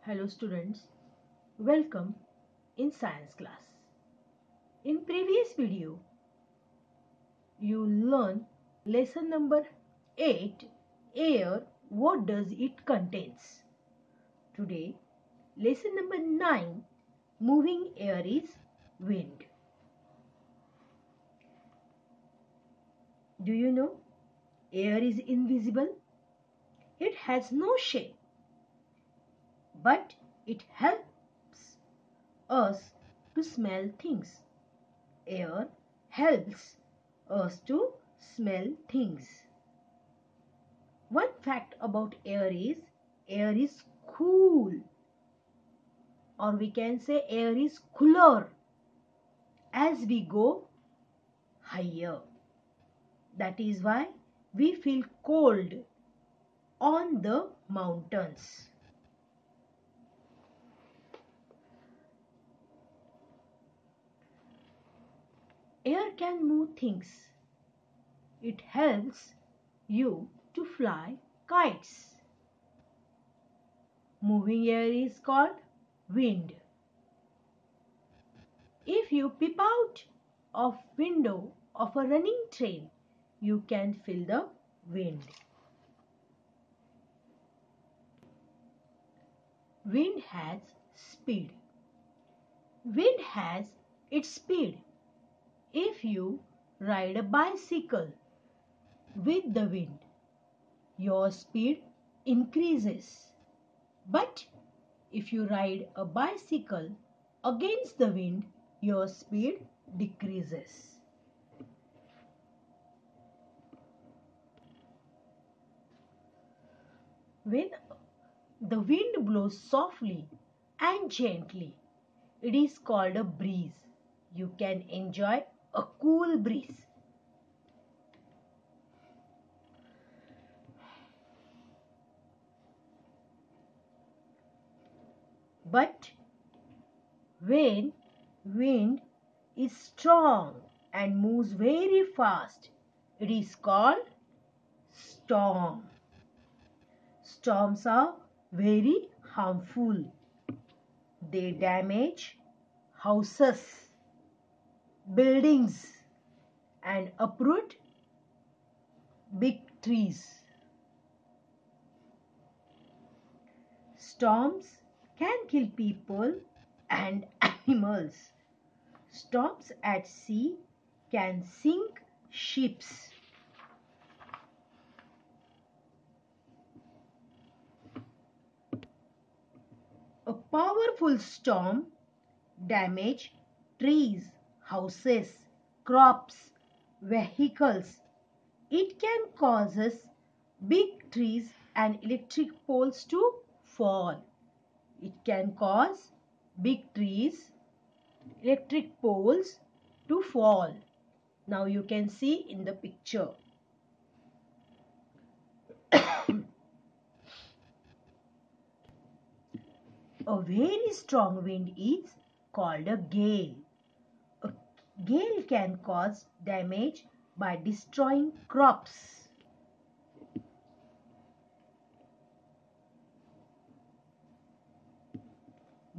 Hello students, welcome in science class. In previous video, you learn lesson number 8, air, what does it contains. Today, lesson number 9, moving air is wind. Do you know, air is invisible? It has no shape, but it helps us to smell things. Air helps us to smell things. One fact about air is cool, or we can say air is cooler as we go higher. That is why we feel cold on the mountains. Air can move things. It helps you to fly kites. Moving air is called wind. If you peep out of window of a running train, you can feel the wind. Wind has speed. Wind has its speed. If you ride a bicycle with the wind, your speed increases. But if you ride a bicycle against the wind, your speed decreases. When the wind blows softly and gently, it is called a breeze. You can enjoy a cool breeze. But when wind is strong and moves very fast, it is called storm. Storms are very harmful. They damage houses, buildings, and uproot big trees. Storms can kill people and animals. Storms at sea can sink ships. A powerful storm damages trees, houses, crops, vehicles. It can cause big trees and electric poles to fall. It can cause big trees, electric poles to fall. Now you can see in the picture. A very strong wind is called a gale. A gale can cause damage by destroying crops.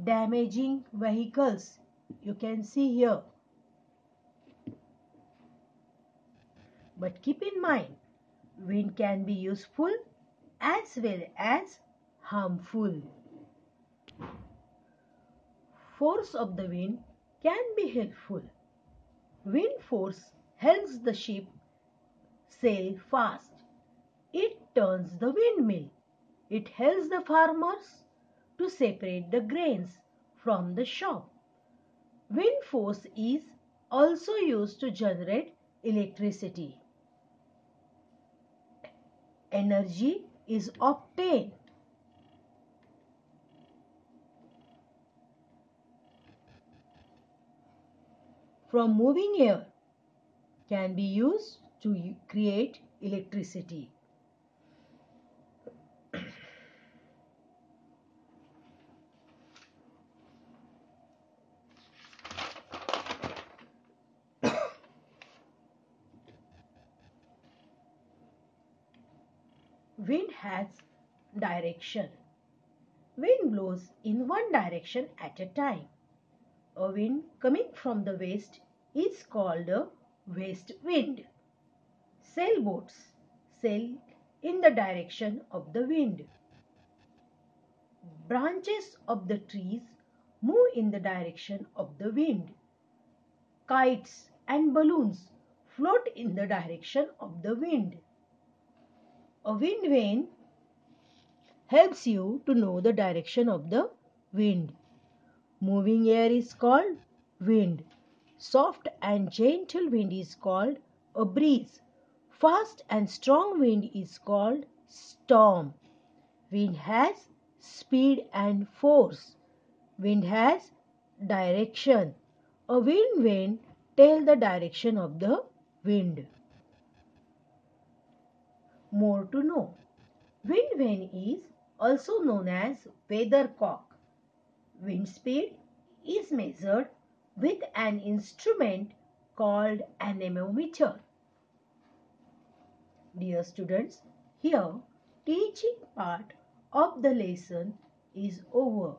Damaging vehicles. You can see here. But keep in mind, wind can be useful as well as harmful. Force of the wind can be helpful. Wind force helps the ship sail fast. It turns the windmill. It helps the farmers to separate the grains from the shop. Wind force is also used to generate electricity. Energy is obtained from moving air, can be used to create electricity. Wind has direction. Wind blows in one direction at a time. A wind coming from the west is called a west wind. Sailboats sail in the direction of the wind. Branches of the trees move in the direction of the wind. Kites and balloons float in the direction of the wind. A wind vane helps you to know the direction of the wind. Moving air is called wind. Soft and gentle wind is called a breeze. Fast and strong wind is called storm. Wind has speed and force. Wind has direction. A wind vane tells the direction of the wind. More to know. Wind vane is also known as weathercock. Wind speed is measured with an instrument called anemometer. Dear students, here teaching part of the lesson is over.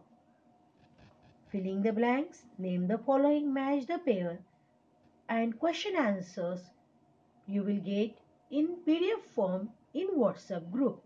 Filling the blanks, name the following, match the pair, and question answers you will get in PDF form in WhatsApp group.